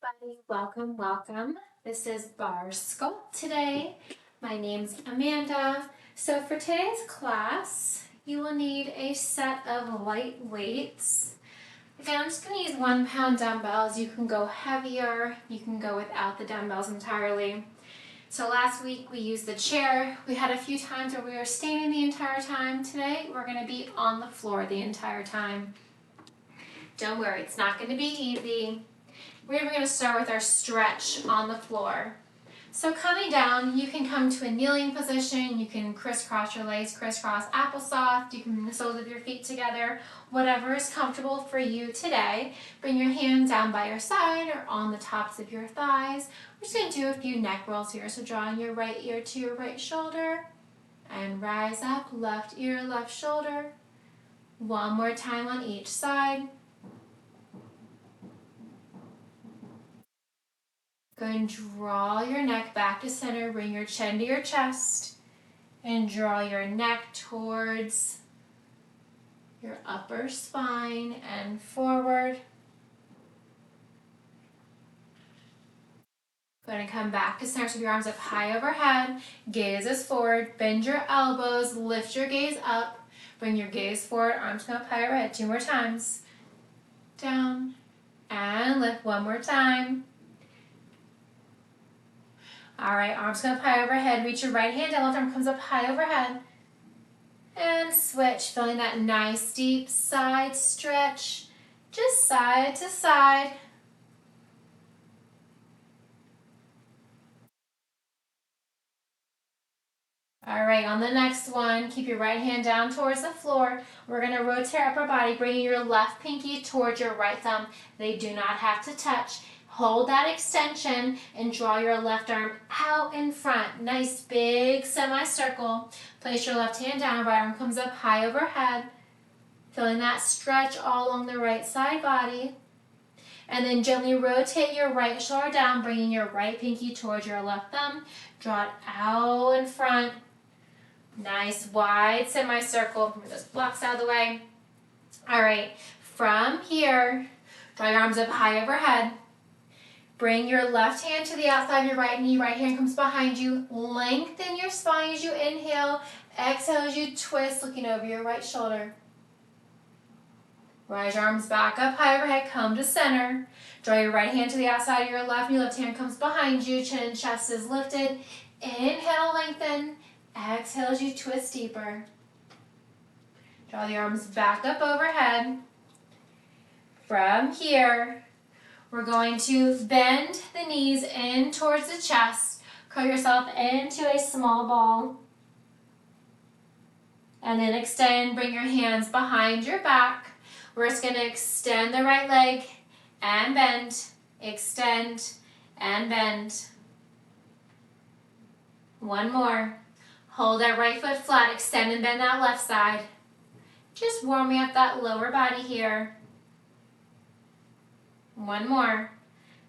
everybody. Welcome, welcome. This is Barre Sculpt today. My name's Amanda. So for today's class, you will need a set of light weights. Again, I'm just going to use 1 pound dumbbells. You can go heavier. You can go without the dumbbells entirely. So last week we used the chair. We had a few times where we were standing the entire time. Today we're going to be on the floor the entire time. Don't worry, it's not going to be easy. We're going to start with our stretch on the floor. So coming down, you can come to a kneeling position. You can crisscross your legs, crisscross applesauce. You can bring the soles of your feet together. Whatever is comfortable for you today. Bring your hands down by your side or on the tops of your thighs. We're just going to do a few neck rolls here. So drawing your right ear to your right shoulder and rise up, left ear, left shoulder. One more time on each side. Go and draw your neck back to center, bring your chin to your chest, and draw your neck towards your upper spine and forward. Go ahead and come back to center, so your arms up high overhead, gaze is forward, bend your elbows, lift your gaze up, bring your gaze forward, arms come up high overhead, 2 more times. Down, and lift one more time. All right, arms come up high overhead. Reach your right hand down, left arm comes up high overhead. And switch, feeling that nice deep side stretch, just side to side. All right, on the next one, keep your right hand down towards the floor. We're gonna rotate our upper body, bringing your left pinky towards your right thumb. They do not have to touch. Hold that extension and draw your left arm out in front. Nice big semicircle. Place your left hand down, right arm comes up high overhead. Feeling that stretch all along the right side body. And then gently rotate your right shoulder down, bringing your right pinky towards your left thumb. Draw it out in front. Nice wide semicircle. Move those blocks out of the way. All right, from here, draw your arms up high overhead. Bring your left hand to the outside of your right knee. Right hand comes behind you. Lengthen your spine as you inhale. Exhale as you twist, looking over your right shoulder. Rise your arms back up high overhead. Come to center. Draw your right hand to the outside of your left knee. Left hand comes behind you. Chin and chest is lifted. Inhale, lengthen. Exhale as you twist deeper. Draw the arms back up overhead. From here, we're going to bend the knees in towards the chest. Curl yourself into a small ball. And then extend, bring your hands behind your back. We're just going to extend the right leg and bend, extend and bend. One more. Hold that right foot flat, extend and bend that left side. Just warming up that lower body here. One more.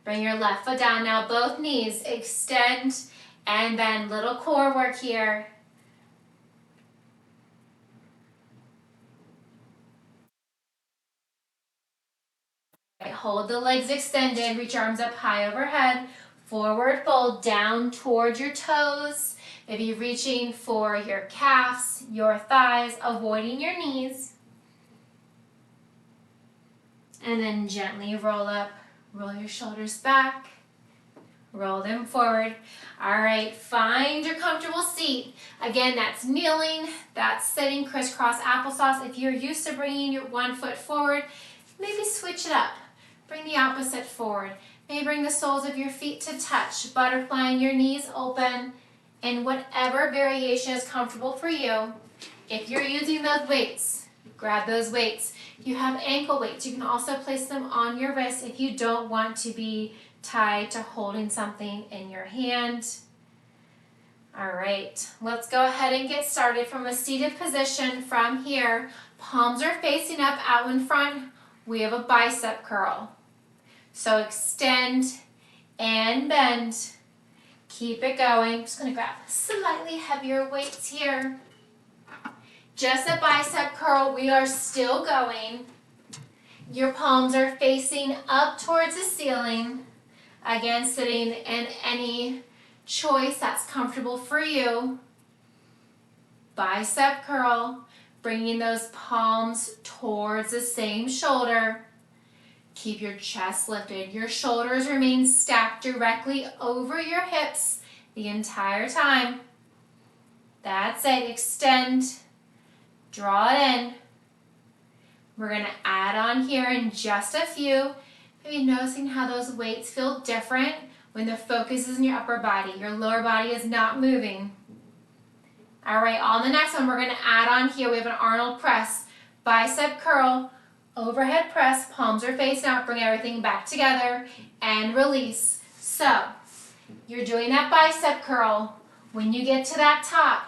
Bring your left foot down. Now both knees extend and bend. Little core work here. Right, hold the legs extended. Reach your arms up high overhead. Forward fold down towards your toes. Maybe reaching for your calves, your thighs, avoiding your knees. And then gently roll up, roll your shoulders back, roll them forward. All right, find your comfortable seat. Again, that's kneeling, that's sitting crisscross applesauce. If you're used to bringing your one foot forward, maybe switch it up. Bring the opposite forward. Maybe bring the soles of your feet to touch, butterflying your knees open, and whatever variation is comfortable for you. If you're using those weights, grab those weights. If you have ankle weights, you can also place them on your wrist if you don't want to be tied to holding something in your hand. All right, let's go ahead and get started from a seated position. From here, palms are facing up, out in front. We have a bicep curl. So extend and bend. Keep it going. Just going to grab slightly heavier weights here. Just a bicep curl. We are still going. Your palms are facing up towards the ceiling. Again, sitting in any choice that's comfortable for you. Bicep curl, bringing those palms towards the same shoulder. Keep your chest lifted. Your shoulders remain stacked directly over your hips the entire time. That's it. Extend. Draw it in. We're going to add on here in just a few. Maybe noticing how those weights feel different when the focus is in your upper body. Your lower body is not moving. All right, on the next one, we're going to add on here. We have an Arnold press. Bicep curl, overhead press, palms are facing out. Bring everything back together and release. So, you're doing that bicep curl. When you get to that top,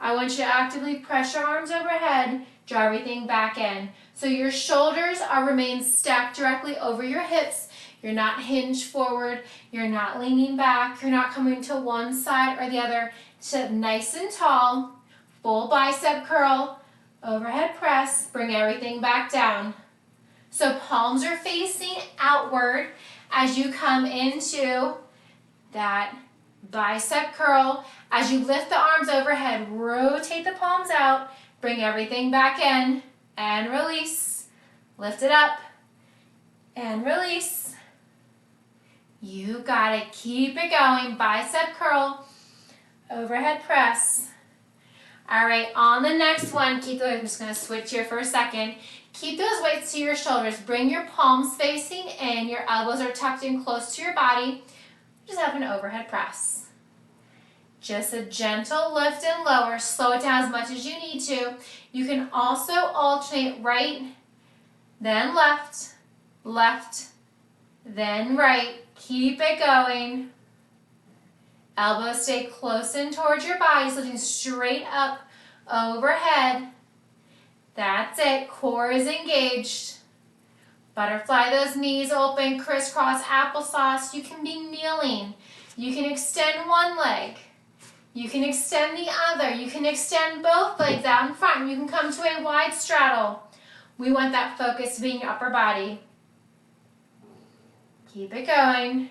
I want you to actively press your arms overhead, draw everything back in. So your shoulders remain stacked directly over your hips. You're not hinged forward. You're not leaning back. You're not coming to one side or the other. Sit nice and tall. Full bicep curl, overhead press. Bring everything back down. So palms are facing outward as you come into that bicep curl. As you lift the arms overhead, rotate the palms out. Bring everything back in. And release. Lift it up and release. You got it. Keep it going. Bicep curl, overhead press. All right, on the next one, keep those, I'm just going to switch here for a second. Keep those weights to your shoulders. Bring your palms facing in. Your elbows are tucked in close to your body. Just have an overhead press. Just a gentle lift and lower. Slow it down as much as you need to. You can also alternate right, then left, left, then right. Keep it going. Elbows stay close in towards your body, lifting straight up overhead. That's it. Core is engaged. Butterfly those knees open, crisscross applesauce. You can be kneeling. You can extend one leg. You can extend the other. You can extend both legs out in front. You can come to a wide straddle. We want that focus to be in your upper body. Keep it going.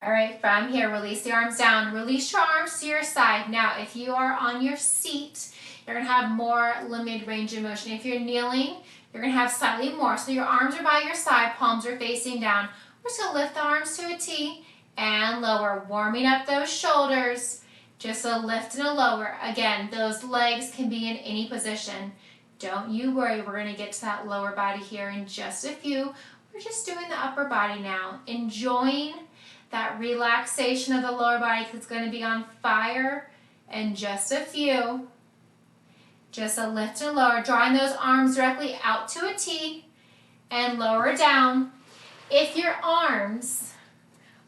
All right, from here, release the arms down. Release your arms to your side. Now, if you are on your seat, you're going to have more limited range of motion. If you're kneeling, you're going to have slightly more. So your arms are by your side, palms are facing down. We're just going to lift the arms to a T and lower, warming up those shoulders. Just a lift and a lower. Again, those legs can be in any position. Don't you worry, we're going to get to that lower body here in just a few. We're just doing the upper body now. Enjoying that relaxation of the lower body because it's going to be on fire in just a few. Just a lift and lower, drawing those arms directly out to a T and lower down. If your arms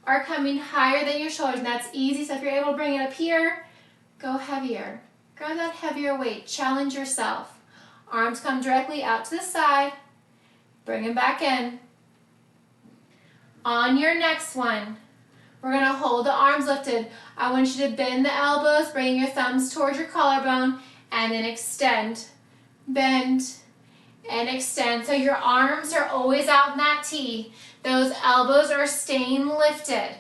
are coming higher than your shoulders, and that's easy, so if you're able to bring it up here, go heavier. Grab that heavier weight, challenge yourself. Arms come directly out to the side, bring them back in. On your next one, we're going to hold the arms lifted. I want you to bend the elbows, bring your thumbs towards your collarbone, and then extend, bend, and extend. So your arms are always out in that T. Those elbows are staying lifted.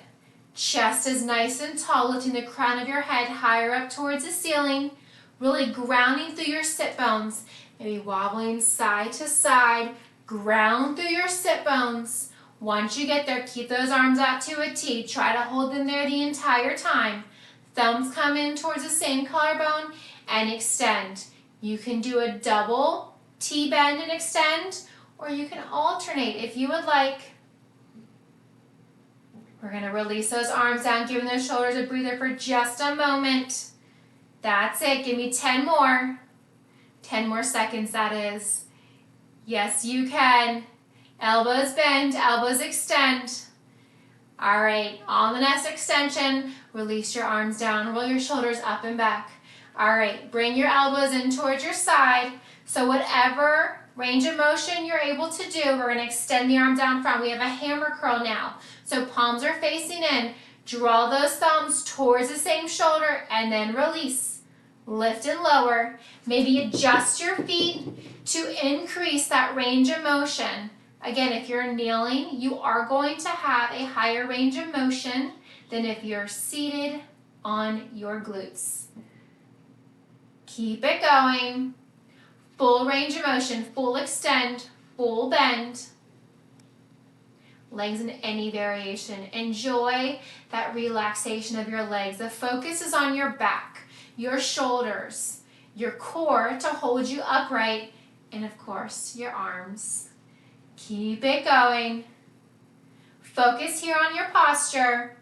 Chest is nice and tall, lifting the crown of your head higher up towards the ceiling, really grounding through your sit bones. Maybe wobbling side to side, ground through your sit bones. Once you get there, keep those arms out to a T. Try to hold them there the entire time. Thumbs come in towards the same collarbone and extend. You can do a double T bend and extend, or you can alternate if you would like. We're going to release those arms down, giving those shoulders a breather for just a moment. That's it. Give me 10 more. 10 more seconds, that is. Yes, you can. Elbows bend, elbows extend. All right, on the next extension, release your arms down, roll your shoulders up and back. All right, bring your elbows in towards your side. So whatever range of motion you're able to do, we're going to extend the arm down front. We have a hammer curl now. So palms are facing in. Draw those thumbs towards the same shoulder and then release. lift and lower. Maybe adjust your feet to increase that range of motion. Again, if you're kneeling, you are going to have a higher range of motion than if you're seated on your glutes. Keep it going. Full range of motion, full extend, full bend. Legs in any variation. Enjoy that relaxation of your legs. The focus is on your back, your shoulders, your core to hold you upright, and of course, your arms. Keep it going. Focus here on your posture.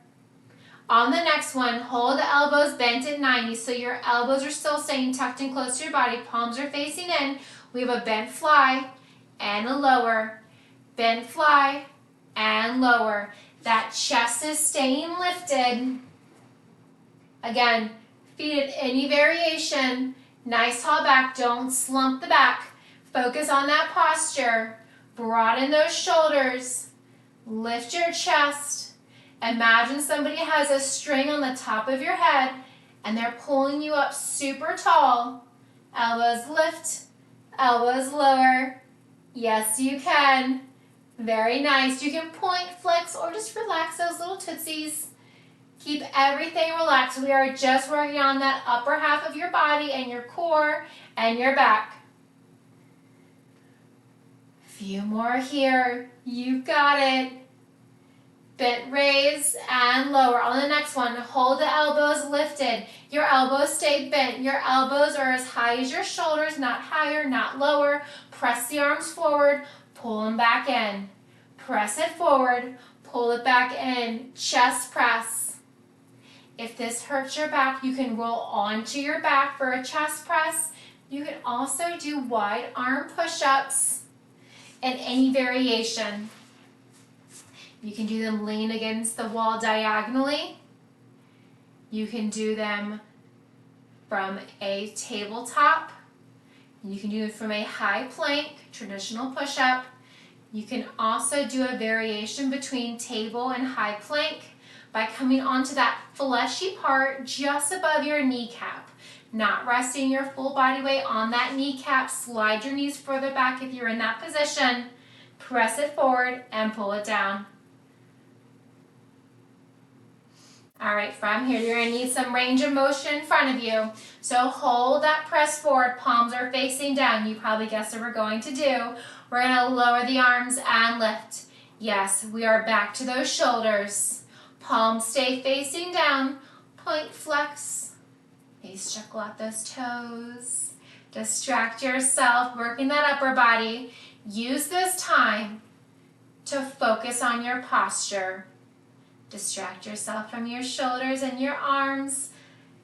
On the next one, hold the elbows bent at 90, so your elbows are still staying tucked in close to your body. Palms are facing in. We have a bent fly and a lower. Bent fly and lower. That chest is staying lifted. Again, feet at any variation. Nice tall back. Don't slump the back. Focus on that posture. Broaden those shoulders. Lift your chest. Imagine somebody has a string on the top of your head and they're pulling you up super tall. Elbows lift, elbows lower. Yes, you can. Very nice. You can point, flex, or just relax those little tootsies. Keep everything relaxed. We are just working on that upper half of your body and your core and your back. Few more here. You've got it. Bent, raise, and lower. On the next one, hold the elbows lifted. Your elbows stay bent. Your elbows are as high as your shoulders, not higher, not lower. Press the arms forward, pull them back in. Press it forward, pull it back in. Chest press. If this hurts your back, you can roll onto your back for a chest press. You can also do wide arm push-ups in any variation. You can do them lean against the wall diagonally. You can do them from a tabletop. You can do it from a high plank, traditional push-up. You can also do a variation between table and high plank by coming onto that fleshy part just above your kneecap. Not resting your full body weight on that kneecap. Slide your knees further back if you're in that position. Press it forward and pull it down. All right, from here, you're going to need some range of motion in front of you. So hold that press forward. Palms are facing down. You probably guessed what we're going to do. We're going to lower the arms and lift. Yes, we are back to those shoulders. Palms stay facing down. Point, flex. Face chuckle at those toes. Distract yourself, working that upper body. Use this time to focus on your posture. Distract yourself from your shoulders and your arms.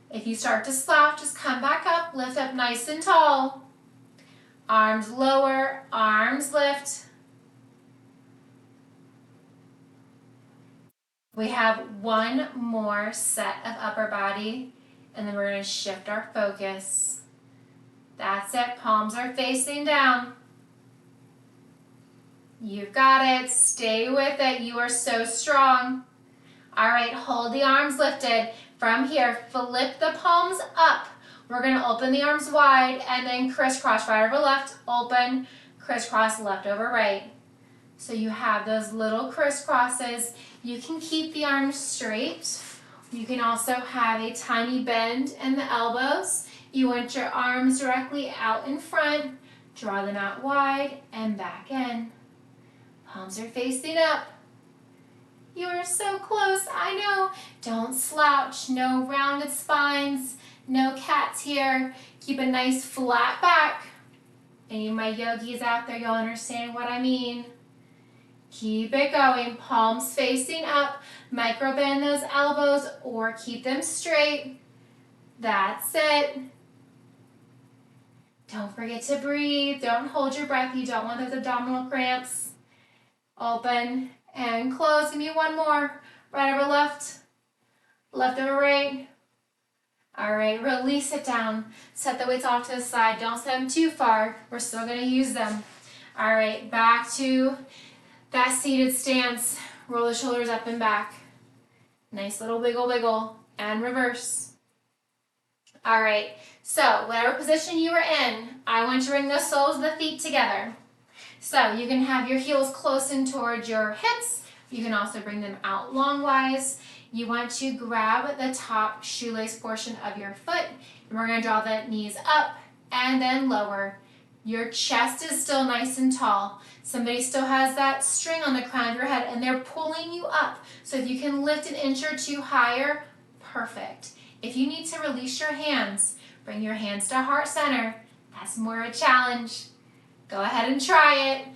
If you start to slouch, just come back up, lift up nice and tall. Arms lower, arms lift. We have one more set of upper body, and then we're going to shift our focus. That's it. Palms are facing down. You've got it. Stay with it. You are so strong. All right, hold the arms lifted. From here, flip the palms up. We're going to open the arms wide and then crisscross right over left, open, crisscross left over right. So you have those little crisscrosses. You can keep the arms straight. You can also have a tiny bend in the elbows. You want your arms directly out in front. Draw them out wide and back in. Palms are facing up. You are so close, I know. Don't slouch, no rounded spines, no cats here. Keep a nice flat back. Any of my yogis out there, you'll understand what I mean. Keep it going, palms facing up. Micro bend those elbows or keep them straight. That's it. Don't forget to breathe. Don't hold your breath. You don't want those abdominal cramps. Open and close. Give me one more. Right over left. Left over right. All right, release it down. Set the weights off to the side. Don't set them too far. We're still going to use them. All right, back to that seated stance. Roll the shoulders up and back. Nice little wiggle, wiggle. And reverse. All right, so whatever position you are in, I want to bring the soles of the feet together. So you can have your heels close in towards your hips. You can also bring them out longwise. You want to grab the top shoelace portion of your foot, and we're going to draw the knees up and then lower. Your chest is still nice and tall. Somebody still has that string on the crown of your head, and they're pulling you up. So if you can lift an inch or two higher, perfect. If you need to release your hands, bring your hands to heart center. That's more a challenge. Go ahead and try it.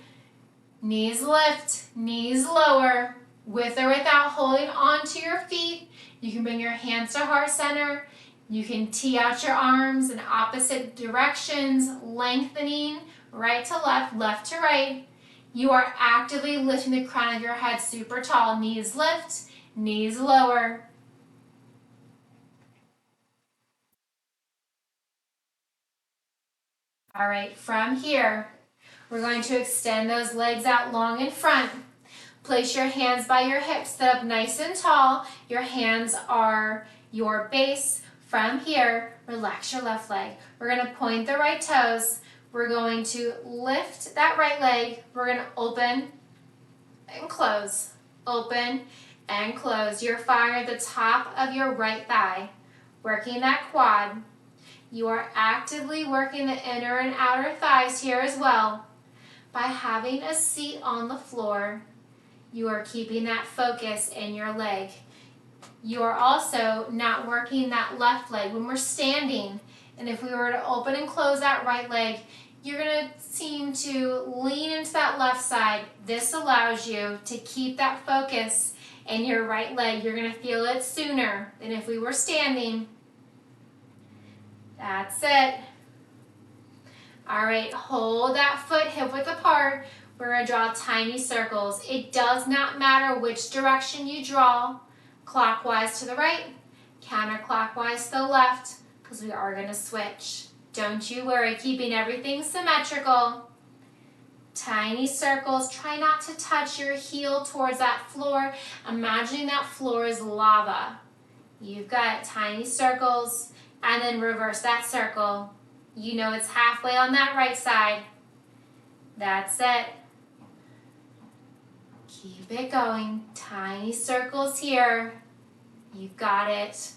Knees lift, knees lower, with or without holding on to your feet. You can bring your hands to heart center. You can tee out your arms in opposite directions, lengthening right to left to right. You are actively lifting the crown of your head super tall. Knees lift, knees lower. All right, from here, we're going to extend those legs out long in front. Place your hands by your hips, sit up nice and tall. Your hands are your base. From here, relax your left leg. We're going to point the right toes. We're going to lift that right leg. We're going to open and close. Open and close. You're firing at the top of your right thigh, working that quad. You are actively working the inner and outer thighs here as well. By having a seat on the floor, you are keeping that focus in your leg. You are also not working that left leg. When we're standing, and if we were to open and close that right leg, you're going to seem to lean into that left side. This allows you to keep that focus in your right leg. You're going to feel it sooner than if we were standing. That's it. All right, hold that foot hip width apart. We're going to draw tiny circles. It does not matter which direction you draw, clockwise to the right, counterclockwise to the left, because we are going to switch. Don't you worry, keeping everything symmetrical. Tiny circles. Try not to touch your heel towards that floor. Imagining that floor is lava. You've got tiny circles, and then reverse that circle. You know it's halfway on that right side. That's it. Keep it going. Tiny circles here. You've got it.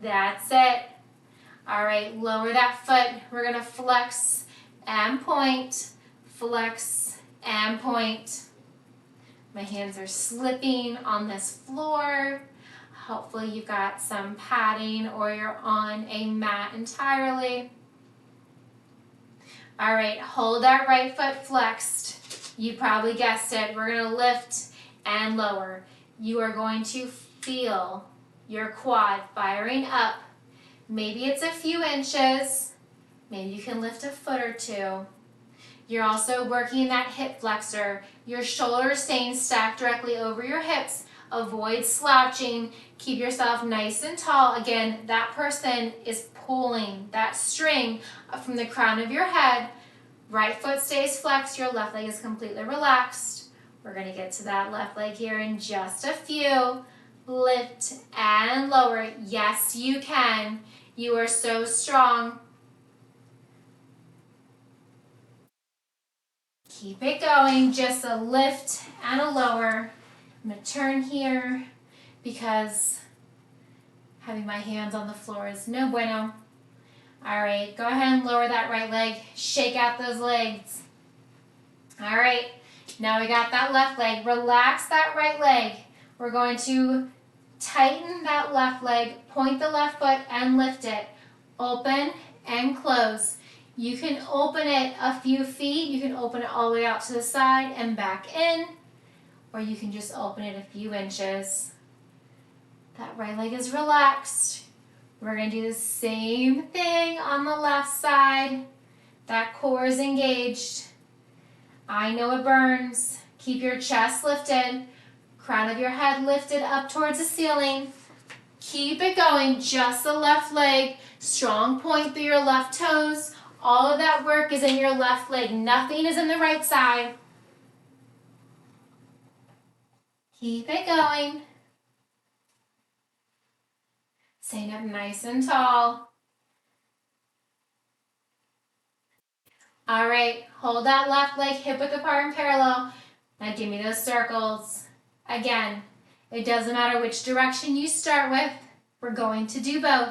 That's it. All right, lower that foot. We're going to flex and point. Flex and point. My hands are slipping on this floor. Hopefully you've got some padding or you're on a mat entirely. All right, hold that right foot flexed. You probably guessed it. We're going to lift and lower. You are going to feel your quad firing up. Maybe it's a few inches. Maybe you can lift a foot or two. You're also working that hip flexor. Your shoulders staying stacked directly over your hips. Avoid slouching. Keep yourself nice and tall. Again, that person is pulling that string from the crown of your head. Right foot stays flexed. Your left leg is completely relaxed. We're going to get to that left leg here in just a few. Lift and lower. Yes, you can. You are so strong. Keep it going. Just a lift and a lower. I'm going to turn here because having my hands on the floor is no bueno. All right, go ahead and lower that right leg. Shake out those legs. All right, now we got that left leg. Relax that right leg. We're going to tighten that left leg, point the left foot and lift it. Open and close. You can open it a few feet. You can open it all the way out to the side and back in, or you can just open it a few inches. That right leg is relaxed. We're going to do the same thing on the left side. That core is engaged. I know it burns. Keep your chest lifted. Crown of your head lifted up towards the ceiling. Keep it going. Just the left leg. Strong point through your left toes. All of that work is in your left leg. Nothing is in the right side. Keep it going. Staying up nice and tall. All right, hold that left leg hip width apart and parallel. Now give me those circles. Again, it doesn't matter which direction you start with. We're going to do both.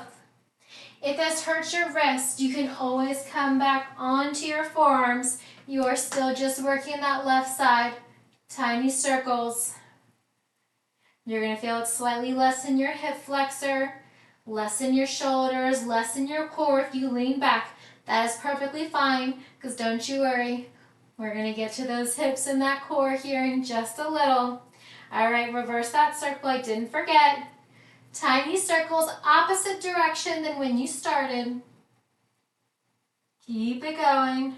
If this hurts your wrist, you can always come back onto your forearms. You are still just working that left side. Tiny circles. You're going to feel it slightly less in your hip flexor, less in your shoulders, less in your core if you lean back. That is perfectly fine, because don't you worry. We're going to get to those hips and that core here in just a little. All right, reverse that circle. I didn't forget. Tiny circles, opposite direction than when you started. Keep it going.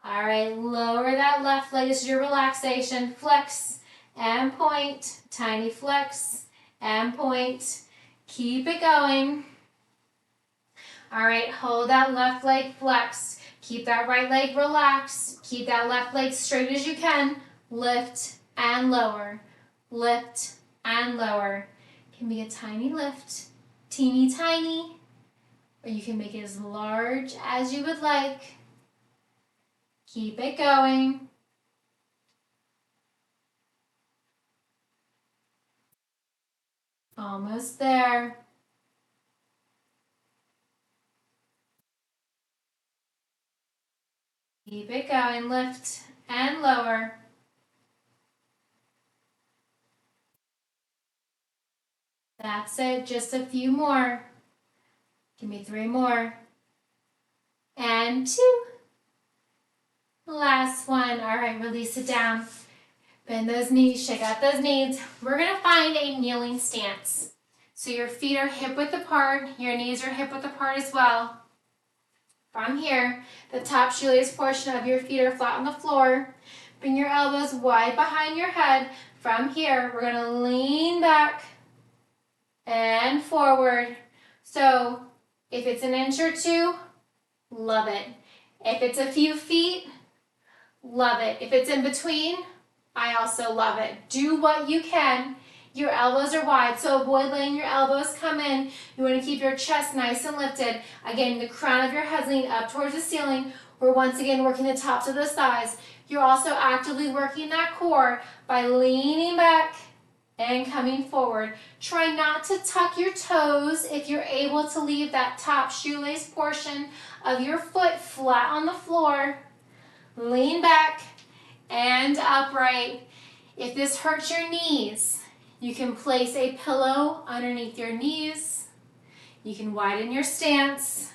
All right, lower that left leg. This is your relaxation. Flex and point. Tiny flex and point. Keep it going. All right, hold that left leg flexed. Keep that right leg relaxed. Keep that left leg straight as you can. Lift and lower. Lift and lower. It can be a tiny lift, teeny tiny, or you can make it as large as you would like. Keep it going. Almost there. Keep it going. Lift and lower. That's it. Just a few more. Give me 3 more. And 2. Last one. All right, release it down. Bend those knees, shake out those knees. We're going to find a kneeling stance. So your feet are hip width apart. Your knees are hip width apart as well. From here, the top shoelace portion of your feet are flat on the floor. Bring your elbows wide behind your head. From here, we're going to lean back and forward. So if it's an inch or 2, love it. If it's a few feet, love it. If it's in between, I also love it. Do what you can. Your elbows are wide, so avoid letting your elbows come in. You want to keep your chest nice and lifted. Again, the crown of your head lean up towards the ceiling. We're once again working the tops of the thighs. You're also actively working that core by leaning back and coming forward. Try not to tuck your toes if you're able to leave that top shoelace portion of your foot flat on the floor. Lean back and upright. If this hurts your knees, you can place a pillow underneath your knees. You can widen your stance.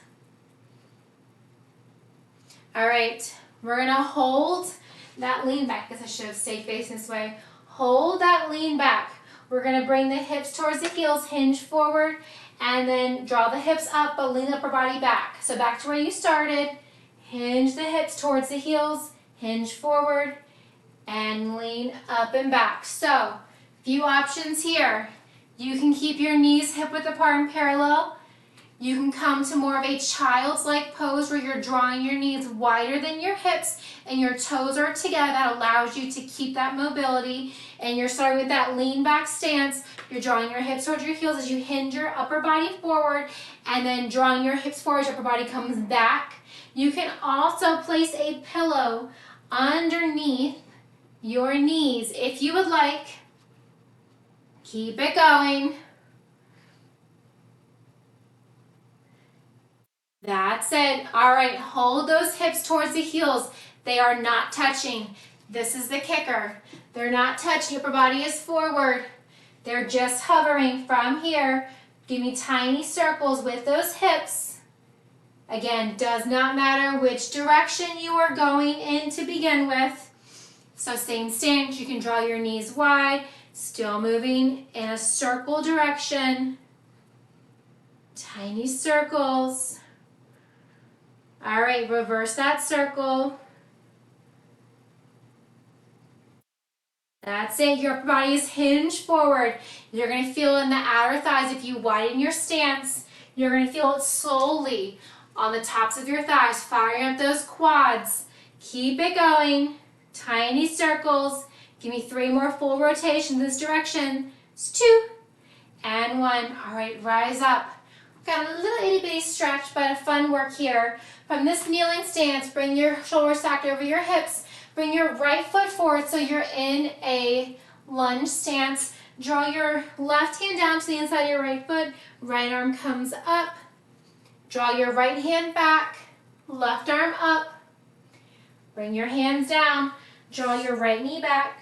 All right, we're gonna hold that lean back, because I should have stayed facing this way. Hold that lean back. We're gonna bring the hips towards the heels, hinge forward, and then draw the hips up, but lean the upper body back. So back to where you started. Hinge the hips towards the heels, hinge forward, and lean up and back. So, few options here. You can keep your knees hip width apart and parallel. You can come to more of a child's-like pose where you're drawing your knees wider than your hips and your toes are together. That allows you to keep that mobility. And you're starting with that lean back stance. You're drawing your hips towards your heels as you hinge your upper body forward, and then drawing your hips forward as your upper body comes back. You can also place a pillow underneath your knees if you would like. Keep it going. That's it. All right, hold those hips towards the heels. They are not touching. This is the kicker. They're not touching. Upper body is forward. They're just hovering from here. Give me tiny circles with those hips. Again, does not matter which direction you are going in to begin with. So same stance, you can draw your knees wide, still moving in a circle direction. Tiny circles. All right, reverse that circle. That's it. Your upper body is hinged forward. You're going to feel in the outer thighs. If you widen your stance, you're going to feel it slowly on the tops of your thighs, firing up those quads. Keep it going. Tiny circles. Give me 3 more full rotations this direction. It's 2 and 1. All right, rise up. Got a little itty bitty stretch, but a fun work here. From this kneeling stance, bring your shoulders stacked over your hips. Bring your right foot forward so you're in a lunge stance. Draw your left hand down to the inside of your right foot. Right arm comes up. Draw your right hand back. Left arm up. Bring your hands down. Draw your right knee back.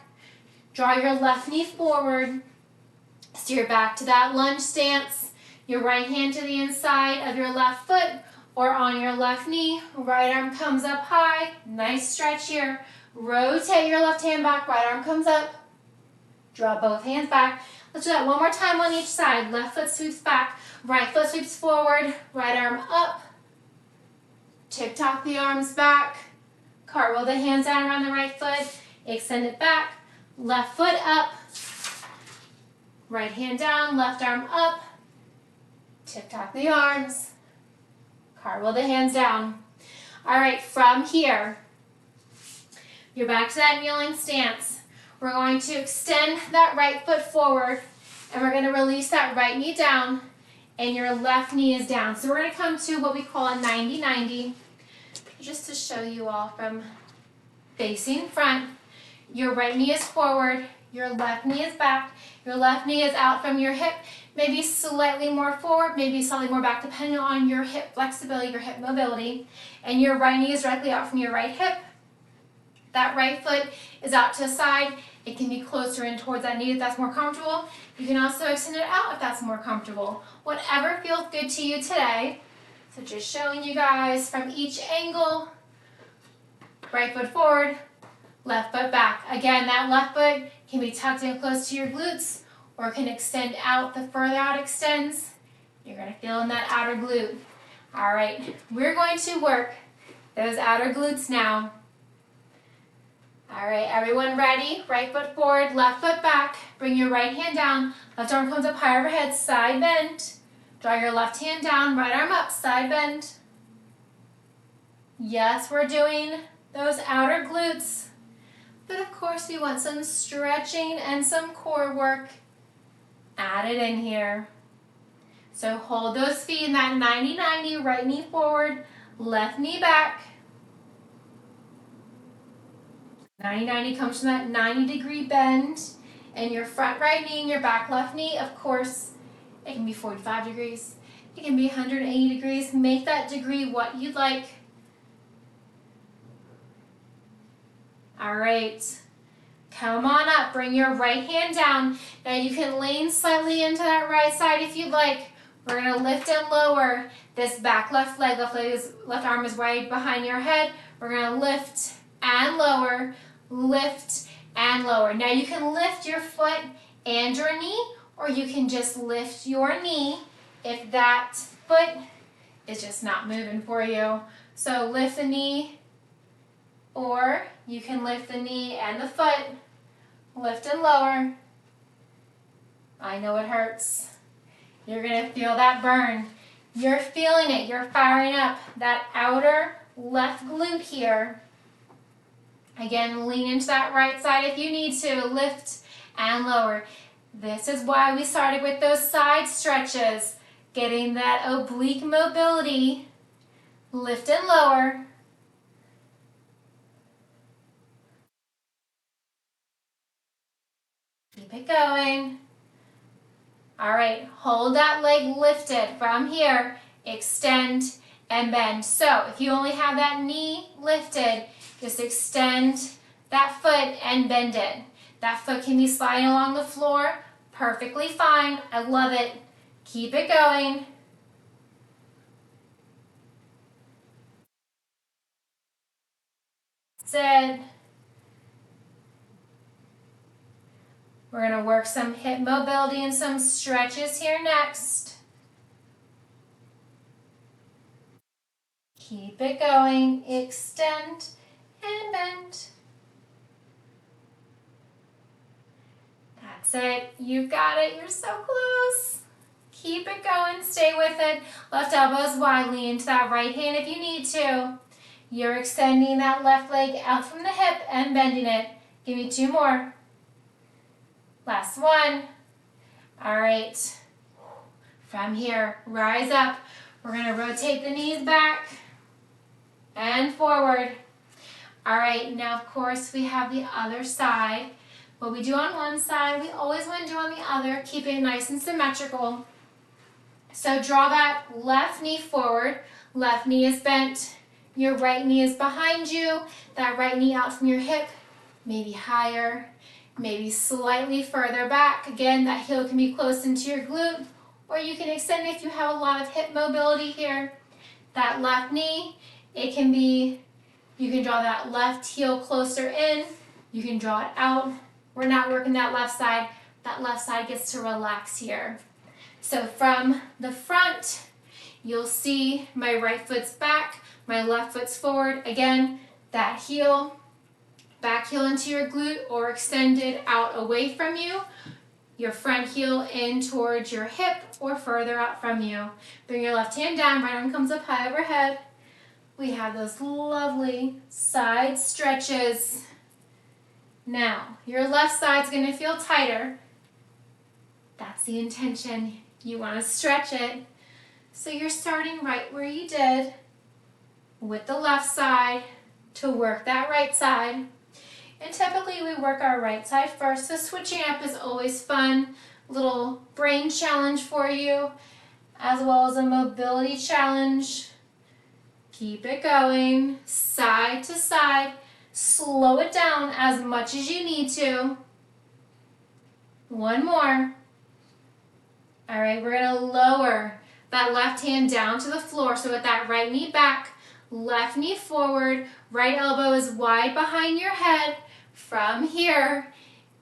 Draw your left knee forward. Steer back to that lunge stance. Your right hand to the inside of your left foot or on your left knee. Right arm comes up high. Nice stretch here. Rotate your left hand back. Right arm comes up. Draw both hands back. Let's do that one more time on each side. Left foot sweeps back. Right foot sweeps forward. Right arm up. Tick-tock the arms back. Cartwheel the hands down around the right foot. Extend it back. Left foot up. Right hand down. Left arm up. Tick-tock the arms. Cartwheel the hands down. All right, from here, you're back to that kneeling stance. We're going to extend that right foot forward, and we're going to release that right knee down, and your left knee is down. So we're going to come to what we call a 90-90, just to show you all from facing front. Your right knee is forward, your left knee is back, your left knee is out from your hip, maybe slightly more forward, maybe slightly more back, depending on your hip flexibility, your hip mobility, and your right knee is directly out from your right hip. That right foot is out to the side. It can be closer in towards that knee if that's more comfortable. You can also extend it out if that's more comfortable. Whatever feels good to you today. So just showing you guys from each angle. Right foot forward, left foot back. Again, that left foot can be tucked in close to your glutes or can extend out. The further out it extends, you're going to feel in that outer glute. All right, we're going to work those outer glutes now. All right, everyone ready? Right foot forward, left foot back. Bring your right hand down. Left arm comes up high overhead, side bend. Draw your left hand down, right arm up, side bend. Yes, we're doing those outer glutes. But of course, we want some stretching and some core work added in here. So hold those feet in that 90-90, right knee forward, left knee back. 90-90 comes from that 90-degree bend in your front right knee and your back left knee. Of course, it can be 45 degrees. It can be 180 degrees. Make that degree what you'd like. All right. Come on up. Bring your right hand down. Now you can lean slightly into that right side if you'd like. We're going to lift and lower this back left leg. Left arm is right behind your head. We're going to lift and lower. Lift and lower. Now you can lift your foot and your knee, or you can just lift your knee if that foot is just not moving for you. So lift the knee, or you can lift the knee and the foot. Lift and lower. I know it hurts. You're going to feel that burn. You're feeling it. You're firing up that outer left glute here. Again, lean into that right side if you need to. Lift and lower. This is why we started with those side stretches. Getting that oblique mobility. Lift and lower. Keep it going. All right, hold that leg lifted from here. Extend and bend. So if you only have that knee lifted, just extend that foot and bend it. That foot can be sliding along the floor. Perfectly fine. I love it. Keep it going. That's it. We're going to work some hip mobility and some stretches here next. Keep it going. Extend and bend. That's it. You got it. You're so close. Keep it going. Stay with it. Left elbows wide. Lean into that right hand if you need to. You're extending that left leg out from the hip and bending it. Give me 2 more. Last one. All right. From here, rise up. We're gonna rotate the knees back and forward. All right, now of course we have the other side. What we do on one side, we always want to do on the other, keep it nice and symmetrical. So draw that left knee forward, left knee is bent, your right knee is behind you, that right knee out from your hip, maybe higher, maybe slightly further back. Again, that heel can be close into your glute, or you can extend if you have a lot of hip mobility here. That left knee, it can be, you can draw that left heel closer in, you can draw it out. We're not working that left side gets to relax here. So from the front, you'll see my right foot's back, my left foot's forward. Again, that heel, back heel into your glute or extended out away from you. Your front heel in towards your hip or further out from you. Bring your left hand down, right arm comes up high overhead. We have those lovely side stretches. Now, your left side's gonna feel tighter. That's the intention. You wanna stretch it. So you're starting right where you did with the left side to work that right side. And typically we work our right side first, so switching up is always fun. Little brain challenge for you, as well as a mobility challenge. Keep it going, side to side. Slow it down as much as you need to. One more. All right, we're gonna lower that left hand down to the floor. So with that right knee back, left knee forward, right elbow is wide behind your head. From here,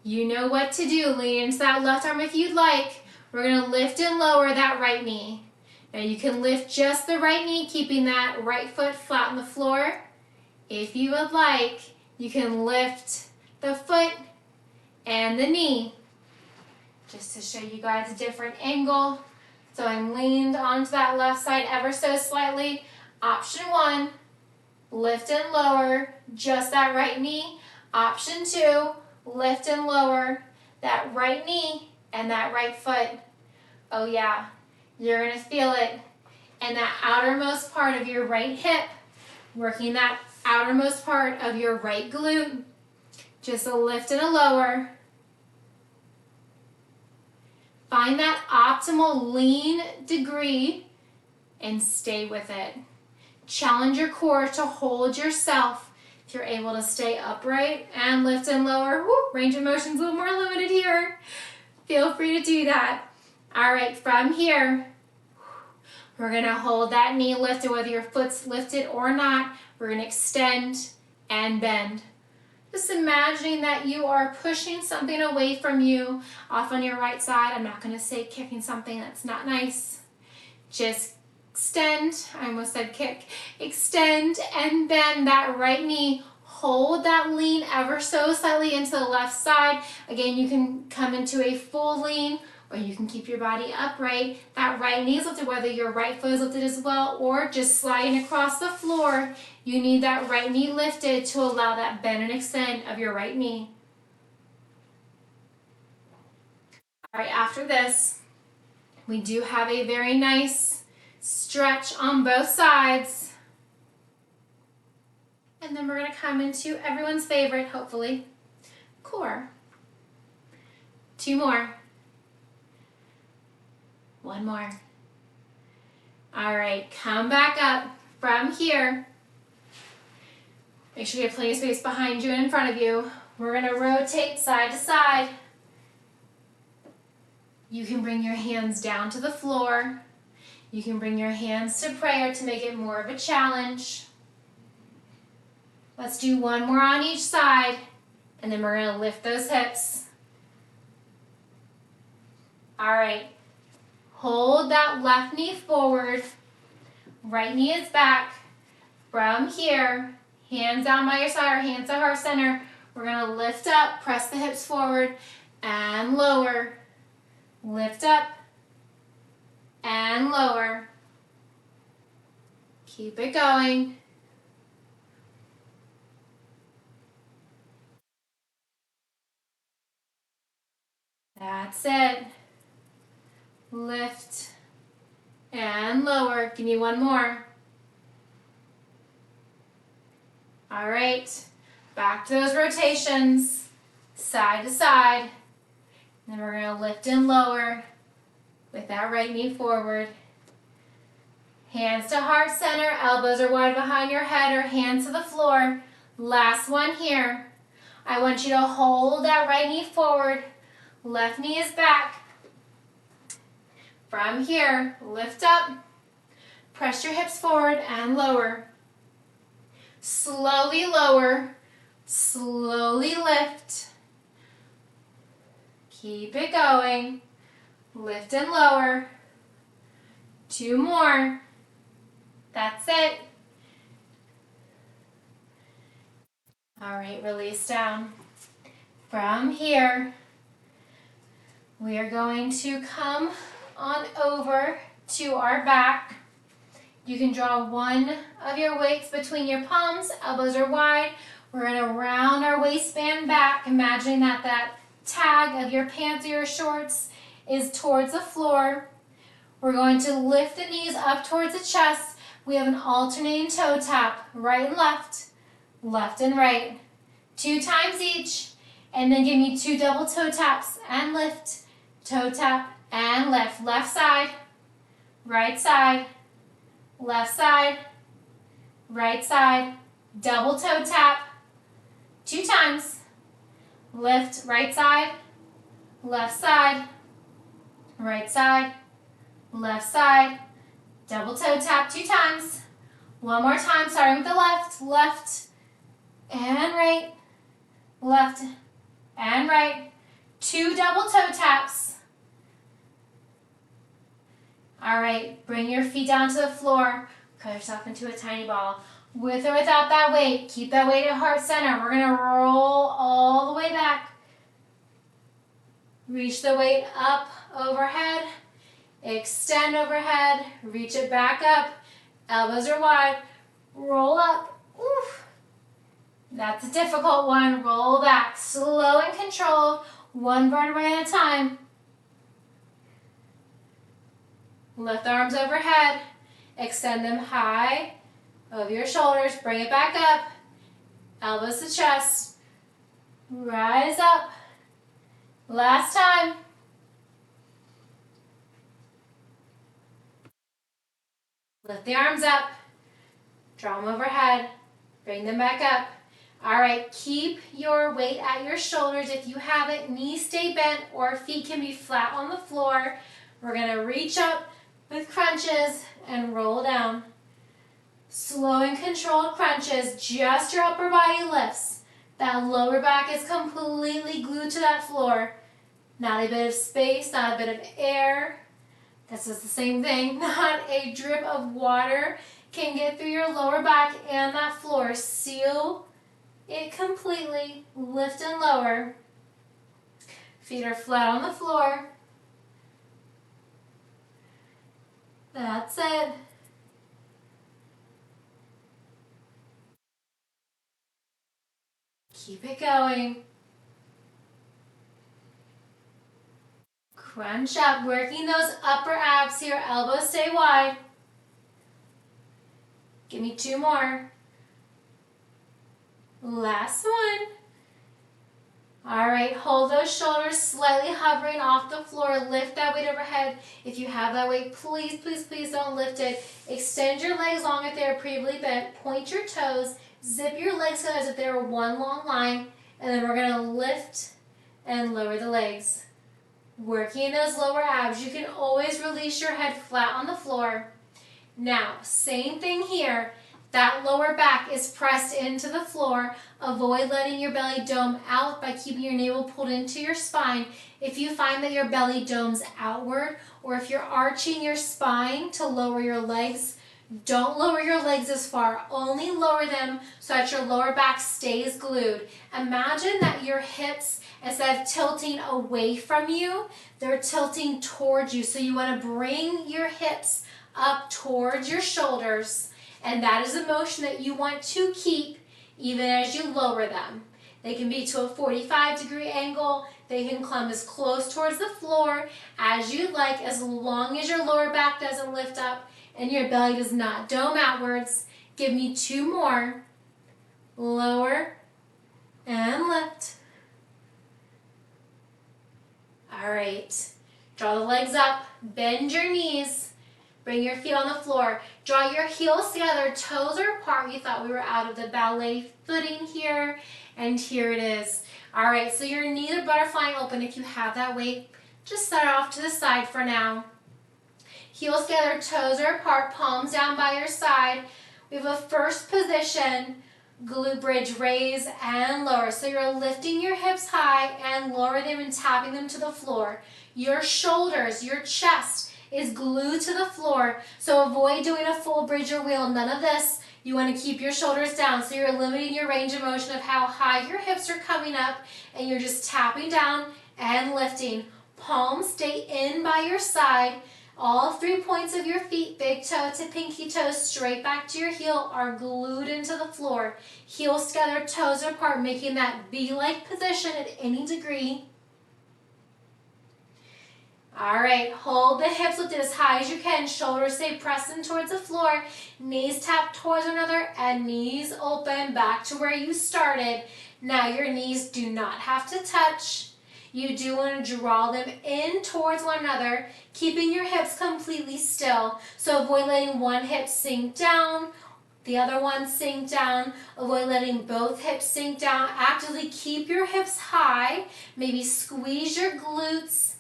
you know what to do. Lean into that left arm if you'd like. We're gonna lift and lower that right knee. Now you can lift just the right knee, keeping that right foot flat on the floor. If you would like, you can lift the foot and the knee. Just to show you guys a different angle. So I'm leaned onto that left side ever so slightly. Option 1, lift and lower just that right knee. Option 2, lift and lower that right knee and that right foot. Oh yeah, you're gonna feel it. And that outermost part of your right hip, working that outermost part of your right glute. Just a lift and a lower. Find that optimal lean degree and stay with it. Challenge your core to hold yourself. If you're able to stay upright and lift and lower, range of motion's a little more limited here. Feel free to do that. All right, from here, we're gonna hold that knee lifted, whether your foot's lifted or not. We're gonna extend and bend. Just imagining that you are pushing something away from you off on your right side. I'm not gonna say kicking something, that's not nice. Just extend, I almost said kick. Extend and bend that right knee. Hold that lean ever so slightly into the left side. Again, you can come into a full lean, or you can keep your body upright. That right knee is lifted, whether your right foot is lifted as well, or just sliding across the floor. You need that right knee lifted to allow that bend and extend of your right knee. All right, after this, we do have a very nice stretch on both sides. And then we're gonna come into everyone's favorite, hopefully, core. 2 more. 1 more. All right, come back up from here. Make sure you have plenty of space behind you and in front of you. We're gonna rotate side to side. You can bring your hands down to the floor. You can bring your hands to prayer to make it more of a challenge. Let's do 1 more on each side, and then we're gonna lift those hips. All right. Hold that left knee forward, right knee is back. From here, hands down by your side or hands at heart center. We're gonna lift up, press the hips forward and lower. Lift up and lower. Keep it going. That's it. Lift and lower. Give me one more. All right, back to those rotations, side to side. Then we're gonna lift and lower with that right knee forward. Hands to heart center, elbows are wide behind your head or hands to the floor. Last one here. I want you to hold that right knee forward. Left knee is back. From here, lift up. Press your hips forward and lower. Slowly lower. Slowly lift. Keep it going. Lift and lower. 2 more. That's it. All right, release down. From here, we are going to come on over to our back. You can draw one of your weights between your palms, elbows are wide. We're gonna round our waistband back, imagining that tag of your pants or your shorts is towards the floor. We're going to lift the knees up towards the chest. We have an alternating toe tap, right and left and right. 2 times each, and then give me 2 double toe taps and lift, toe tap and lift. Left side, right side, left side, right side, double toe tap, 2 times. Lift, right side, left side, right side, left side, double toe tap 2 times. One more time, starting with the left, left and right, left and right. 2 double toe taps. All right, bring your feet down to the floor. Cut yourself into a tiny ball. With or without that weight, keep that weight at heart center. We're gonna roll all the way back. Reach the weight up overhead. Extend overhead. Reach it back up. Elbows are wide. Roll up. Oof. That's a difficult one. Roll back. Slow and controlled. 1 vertebrae at a time. Lift the arms overhead. Extend them high over your shoulders. Bring it back up. Elbows to chest. Rise up. Last time. Lift the arms up. Draw them overhead. Bring them back up. All right, keep your weight at your shoulders. If you have it, knees stay bent or feet can be flat on the floor. We're gonna reach up with crunches and roll down. Slow and controlled crunches, just your upper body lifts. That lower back is completely glued to that floor. Not a bit of space, not a bit of air. This is the same thing. Not a drip of water can get through your lower back and that floor. Seal it completely. Lift and lower. Feet are flat on the floor. That's it. Keep it going. Crunch up, working those upper abs here. Elbows stay wide. Give me 2 more. Last one. All right, hold those shoulders slightly hovering off the floor. Lift that weight overhead. If you have that weight, please, please, please don't lift it. Extend your legs long if they're previously bent. Point your toes. Zip your legs as if they were one long line. And then we're going to lift and lower the legs. Working those lower abs. You can always release your head flat on the floor. Now, same thing here. That lower back is pressed into the floor. Avoid letting your belly dome out by keeping your navel pulled into your spine. If you find that your belly domes outward, or if you're arching your spine to lower your legs, don't lower your legs as far. Only lower them so that your lower back stays glued. Imagine that your hips, instead of tilting away from you, they're tilting towards you. So you want to bring your hips up towards your shoulders. And that is a motion that you want to keep even as you lower them. They can be to a 45-degree angle. They can come as close towards the floor as you'd like, as long as your lower back doesn't lift up and your belly does not dome outwards. Give me 2 more. Lower and lift. All right. Draw the legs up, bend your knees, bring your feet on the floor. Draw your heels together, toes are apart. You thought we were out of the ballet footing here, and here it is. All right, so your knees are butterflying open. If you have that weight, just set it off to the side for now. Heels together, toes are apart, palms down by your side. We have a first position, glute bridge, raise and lower. So you're lifting your hips high and lower them and tapping them to the floor. Your shoulders, your chest is glued to the floor. So avoid doing a full bridge or wheel, none of this. You want to keep your shoulders down, so you're limiting your range of motion of how high your hips are coming up, and you're just tapping down and lifting. Palms stay in by your side. All 3 points of your feet, big toe to pinky toe, straight back to your heel, are glued into the floor. Heels together, toes apart, making that V-like position at any degree. All right, hold the hips lifted as high as you can. Shoulders stay pressed in towards the floor. Knees tap towards one another and knees open back to where you started. Now your knees do not have to touch. You do want to draw them in towards one another, keeping your hips completely still. So avoid letting one hip sink down, the other one sink down. Avoid letting both hips sink down. Actively keep your hips high. Maybe squeeze your glutes.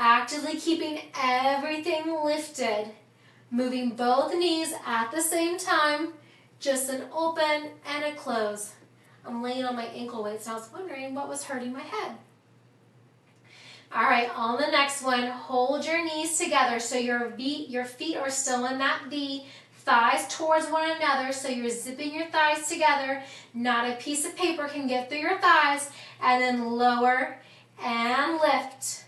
Actively keeping everything lifted. Moving both knees at the same time. Just an open and a close. I'm laying on my ankle weights, so I was wondering what was hurting my head. All right, on the next one, hold your knees together so your feet are still in that V. Thighs towards one another, so you're zipping your thighs together. Not a piece of paper can get through your thighs. And then lower and lift.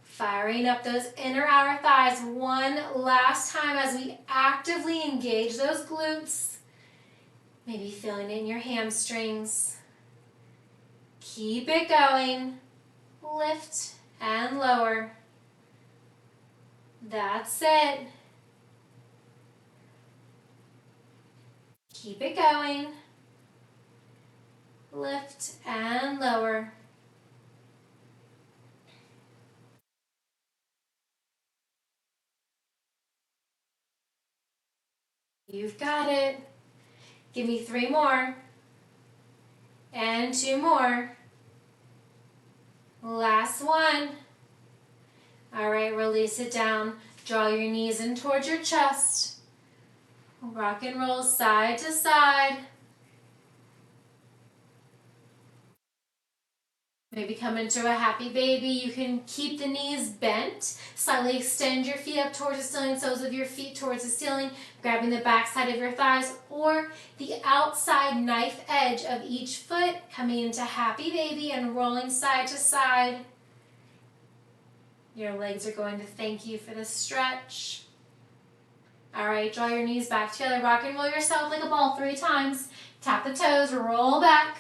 Firing up those inner outer thighs one last time as we actively engage those glutes. Maybe feeling it in your hamstrings. Keep it going. Lift and lower. That's it. Keep it going. Lift and lower. You've got it. Give me 3 more. And 2 more. Last one. All right, release it down. Draw your knees in towards your chest. Rock and roll side to side. Maybe come into a happy baby. You can keep the knees bent. Slightly extend your feet up towards the ceiling, soles of your feet towards the ceiling, grabbing the back side of your thighs or the outside knife edge of each foot, coming into happy baby and rolling side to side. Your legs are going to thank you for this stretch. All right, draw your knees back together. Rock and roll yourself like a ball 3 times. Tap the toes, roll back.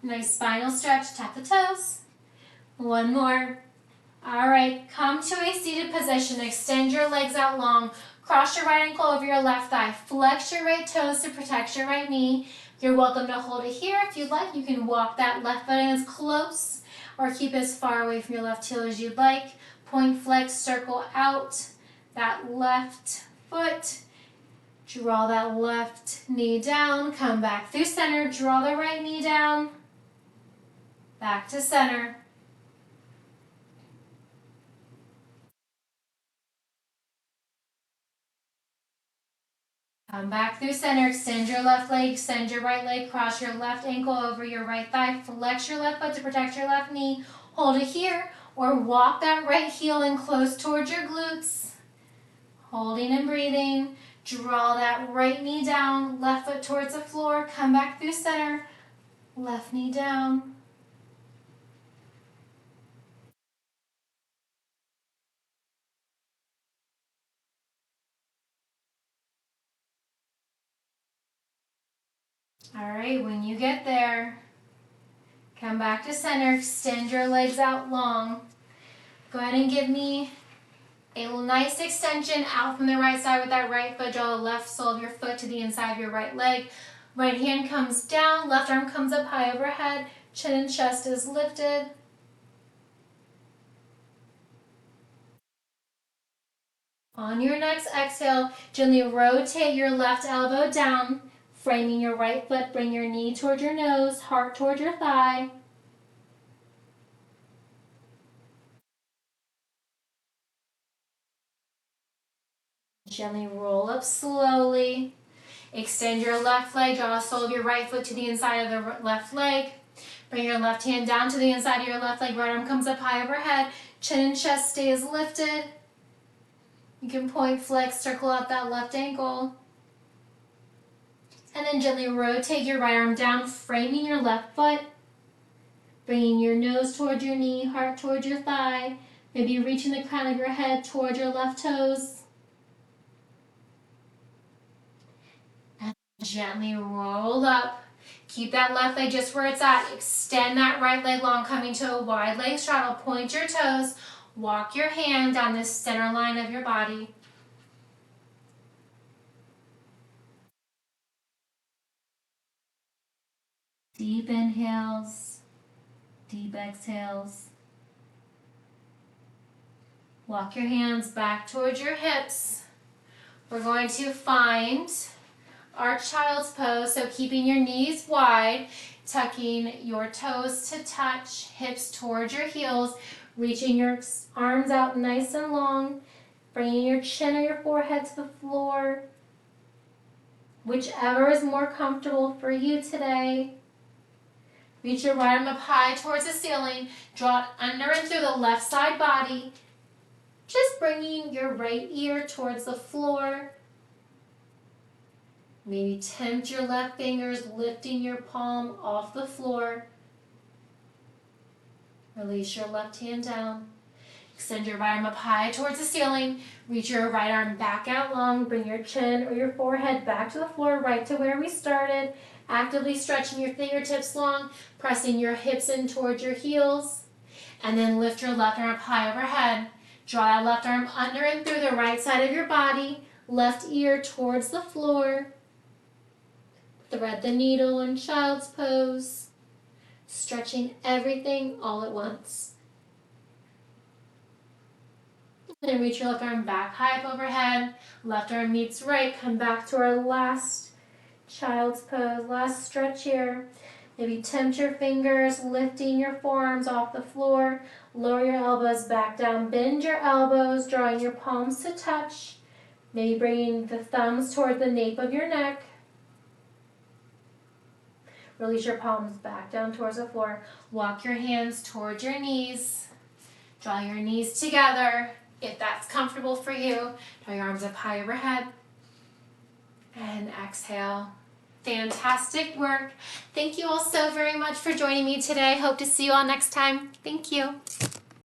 Nice spinal stretch, tap the toes. 1 more. All right, come to a seated position. Extend your legs out long. Cross your right ankle over your left thigh. Flex your right toes to protect your right knee. You're welcome to hold it here. If you'd like, you can walk that left foot as close or keep as far away from your left heel as you'd like. Point, flex, circle out that left foot. Draw that left knee down. Come back through center. Draw the right knee down. Back to center. Come back through center. Extend your left leg, extend your right leg, cross your left ankle over your right thigh, flex your left foot to protect your left knee. Hold it here or walk that right heel in close towards your glutes. Holding and breathing. Draw that right knee down, left foot towards the floor. Come back through center. Left knee down. All right, when you get there, Come back to center, extend your legs out long. Go ahead and give me a nice extension out from the right side with that right foot. Draw the left sole of your foot to the inside of your right leg. Right hand comes down, left arm comes up high overhead, chin and chest is lifted. On your next exhale, gently rotate your left elbow down, framing your right foot. Bring your knee towards your nose, heart towards your thigh. Gently roll up slowly. Extend your left leg, draw the sole of your right foot to the inside of the left leg. Bring your left hand down to the inside of your left leg. Right arm comes up high overhead. Chin and chest stays lifted. You can point, flex, circle out that left ankle. And then gently rotate your right arm down, framing your left foot. Bringing your nose towards your knee, heart towards your thigh. Maybe reaching the crown of your head towards your left toes. And gently roll up. Keep that left leg just where it's at. Extend that right leg long, coming to a wide leg straddle. Point your toes. Walk your hand down the center line of your body. Deep inhales, deep exhales. Walk your hands back towards your hips. We're going to find our child's pose, so keeping your knees wide, tucking your toes to touch, hips towards your heels, reaching your arms out nice and long, bringing your chin or your forehead to the floor, whichever is more comfortable for you today. Reach your right arm up high towards the ceiling, draw it under and through the left side body, just bringing your right ear towards the floor. Maybe tempt your left fingers, lifting your palm off the floor. Release your left hand down. Extend your right arm up high towards the ceiling. Reach your right arm back out long. Bring your chin or your forehead back to the floor, right to where we started. Actively stretching your fingertips long, pressing your hips in towards your heels. And then lift your left arm up high overhead. Draw that left arm under and through the right side of your body. Left ear towards the floor. Thread the needle in child's pose. Stretching everything all at once. Then reach your left arm back high up overhead. Left arm meets right. Come back to our last child's pose. Last stretch here. Maybe tempt your fingers, lifting your forearms off the floor. Lower your elbows back down. Bend your elbows, drawing your palms to touch. Maybe bringing the thumbs toward the nape of your neck. Release your palms back down towards the floor. Walk your hands towards your knees. Draw your knees together. If that's comfortable for you, draw your arms up high overhead. And exhale. Fantastic work. Thank you all so very much for joining me today. Hope to see you all next time. Thank you.